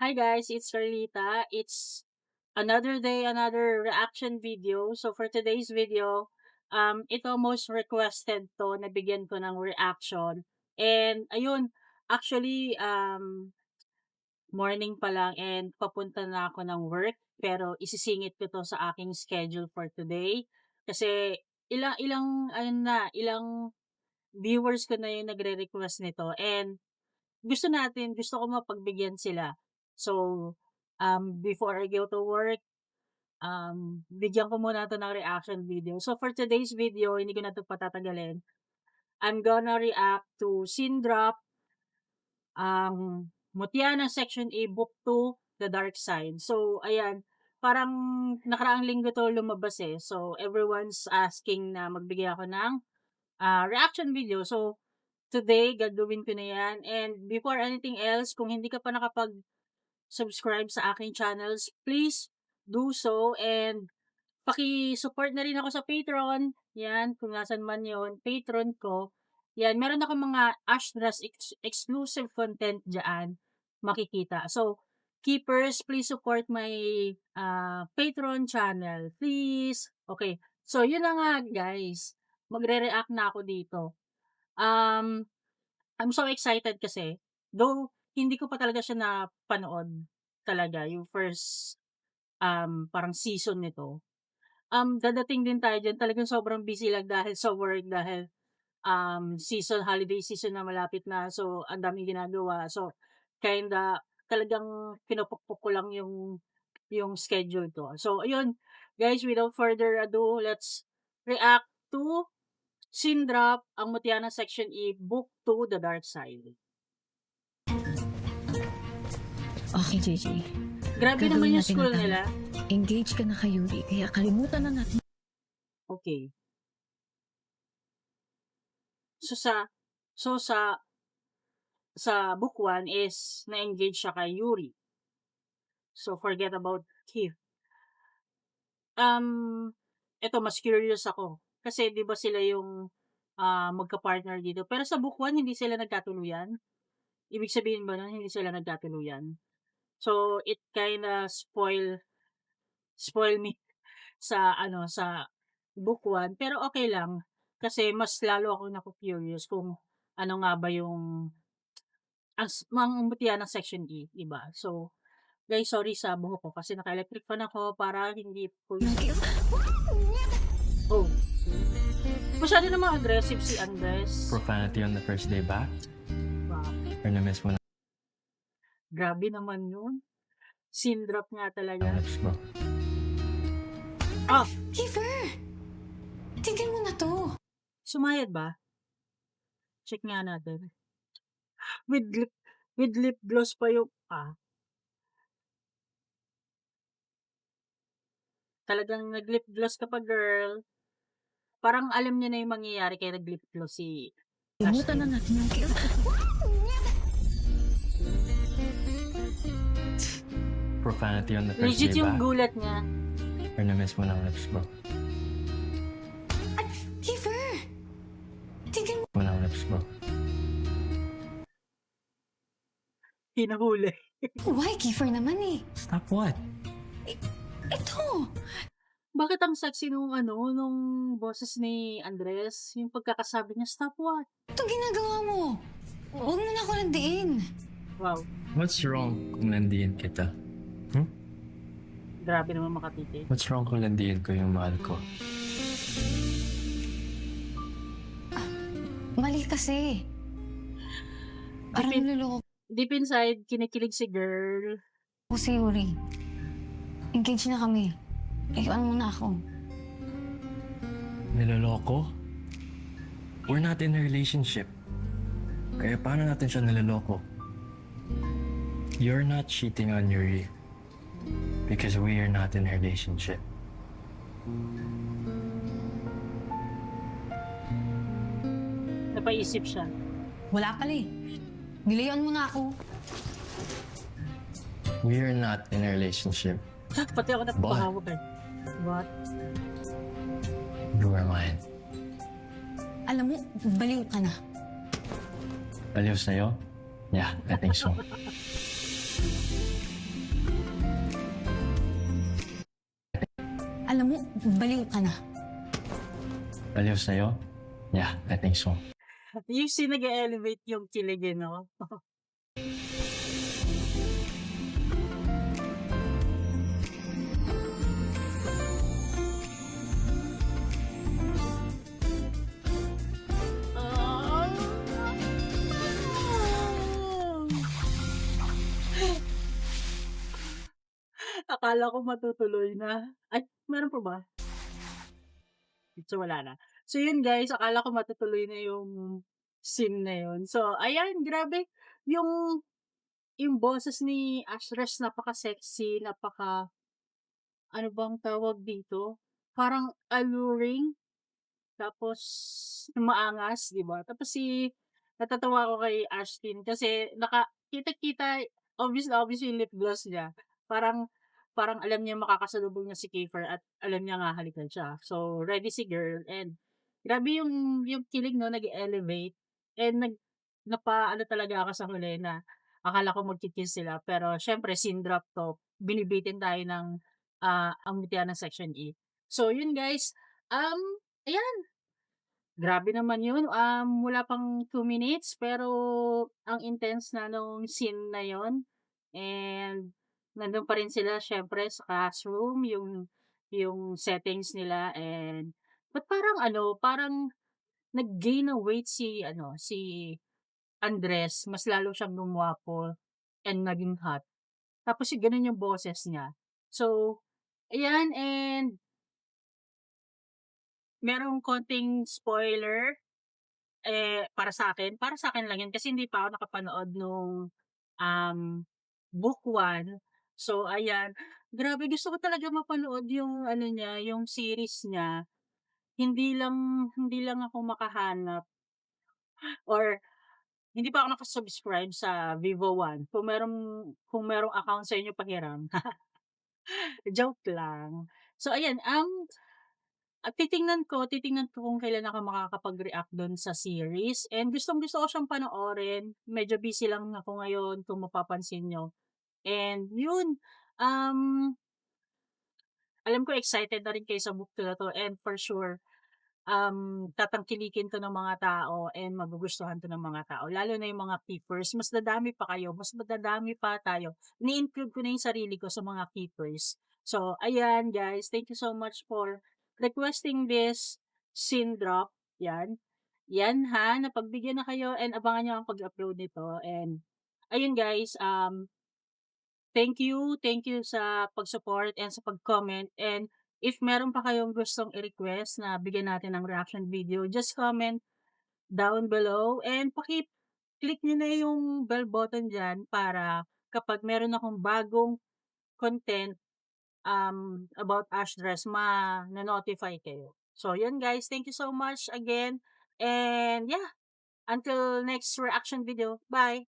Hi guys, it's Carlita. It's another day, another reaction video. So for today's video, ito most requested to na bigyan ko ng reaction. And ayun, actually, morning pa lang and papunta na ako ng work. Pero isisingit ko to sa aking schedule for today. Kasi ilang viewers ko na yung nagre-request nito. And gusto ko mapagbigyan sila. So, before I go to work, bigyan ko muna 'to ng reaction video. So, for today's video, hindi ko na 'to patatagalin. I'm gonna react to Scene Drop, Mutya ng Section A Book 2, The Dark Side. So, ayan, parang nakaraang linggo 'to lumabas, eh. So, everyone's asking na magbigay ako ng, reaction video. So, today gagawin ko na 'yan. And before anything else, kung hindi ka pa nakapag-subscribe sa aking channels, please do so and paki-support na rin ako sa Patreon. 'Yan, kung nasaan man 'yon, Patreon ko. 'Yan, meron akong mga Ashras exclusive content diyan makikita. So, keepers, please support my, Patreon channel, please. Okay, so 'yun na nga guys, magre-react na ako dito. Um I'm so excited kasi, though hindi ko pa talaga siya napanood talaga yung first, parang season nito. Dadating din tayo diyan, talagang sobrang busy lang dahil sa work, dahil, holiday season na malapit na, so ang daming ginagawa. So, kinda talagang pinupukpok ko lang yung schedule ko. So ayun, guys, without further ado, let's react to Scene Drop, Ang Mutya ng Section E, Book 2, The Dark Side. Okay, JJ. Grabe naman yung school nila. Engage ka na kay Yuri, kaya kalimutan na natin. Okay. So sa book 1 is na-engage siya kay Yuri. So forget about Keith. Eto mas curious ako kasi 'di ba sila yung, magka-partner dito, pero sa book 1 hindi sila nagkatuluyan? Ibig sabihin ba nun hindi sila nagkatuluyan? So it kinda spoil me sa book 1, pero okay lang kasi mas lalo akong naku-curious kung ano nga ba yung ang mutya ng Section E, 'di ba? So, guys, sorry sa buhok ko kasi naka-electric fan ako para hindi pulsing. Oh, masyado namang aggressive si Andres. Profanity on the first day back? Wow, Or na-miss mo na grabe naman yun. Scene drop nga ang talaga. lips mo? Ah, Kiefer! Tigil mo na to. sumayad ba? Check nga natin. With lip gloss pa yung talagang nag-lip gloss ka pa, girl. Parang alam niya na yung mangyayari kaya nag-lip gloss si Kalimutan na Ashley. natin yung Kiefer. Profanity on the first Legit day yung back? gulat niya. Or na-miss mo na ang lips mo? Kiefer! Tigil mo. Mo na ang lips mo? Hinahuli. Why, Kiefer naman eh? Stop what? Ito! Bakit ang sexy nung boses ni Andres? Yung pagkakasabi niya, stop what? Ito ginagawa mo. Huwag mo na ako landiin. Wow, What's wrong kung landiin kita? grabe naman makatiti. What's wrong kung landiin ko yung mahal ko? Mali kasi. Parang Dipin- niloloko Deep inside, kinikilig si girl. ko si Yuri. Engage na kami. Iwan mo na ako. Niloloko? We're not in a relationship. Kaya paano natin siya niloloko? You're not cheating on Yuri. Because we are not in a relationship. Napaisip siya. Wala pala eh. Nilayan mo na ako. We are not in a relationship. Pati ako napapahawag eh. What? You are mine. Alam mo, baliw ka na. Aliw sa'yo? Yeah, I think so. Baliw ka na. Baliw sa'yo? Yeah, I think so. Yung scene nag-e-elevate yung kilig, eh, 'no? Ah. Akala ko matutuloy na. Ay, meron pa ba? So, wala na. So, yun guys, akala ko matutuloy na yung scene na yun. So, ayan, grabe. Yung yung boses ni Ashress napaka-sexy, ano bang tawag dito? Parang alluring. Tapos maangas, 'di ba? Tapos natatawa ako kay Ashlyn kasi kitang-kita, obvious na obvious yung lip gloss niya. Parang parang alam niya makakasalubong niya si Kiefer at alam niya nga hahalikan siya. So, ready si girl and grabe yung kilig 'no, nag-e-elevate and napaano talaga ako sa huli na akala ko magki-kiss sila pero siyempre scene drop 'to, binibitin tayo ng, ang mutihan ng Section E. So yun guys, ayan. Grabe naman yun, wala pang 2 minutes pero ang intense na nung scene na yun and nandun pa rin sila siyempre sa classroom, yung settings nila and ba't parang ano, parang nag-gain ng weight si Andres, mas lalo siyang gumwapo and naging hot. Tapos yung ganun yung boses niya. So, ayan and merong konting spoiler. Para sa'kin lang 'yun kasi hindi pa ako nakapanood nung, um, book 1. So ayan, grabe gusto ko talaga mapanood yung ano niya, yung series niya. Hindi lang ako makahanap or hindi pa ako naka-subscribe sa Vivo One. Kung merong account sa inyo pahiram, joke lang. So ayan, titingnan ko kung kailan ako makakapag-react dun sa series and gustong-gusto ko siyang panoorin. Medyo busy lang ako ngayon kung mapapansin niyo. And yun, um, alam ko excited na rin kayo sa book 2 na 'to and for sure, tatangkilikin 'to ng mga tao and magugustuhan 'to ng mga tao, lalo na yung mga keepers. Mas dadami pa kayo, mas madadami pa tayo. Ini-include ko na yung sarili ko sa mga keepers. So, ayan guys, thank you so much for requesting this scene drop, 'yan. 'Yan ha, napagbigyan na kayo and abangan niyo ang pag-upload nito and ayun guys, thank you sa pag-support and sa pag-comment and if meron pa kayong gustong i-request na bigyan natin ng reaction video, just comment down below and click niyo na yung bell button diyan para kapag meron akong bagong content, about Ashdress na-notify kayo. So yun guys, thank you so much again and yeah, until next reaction video, bye!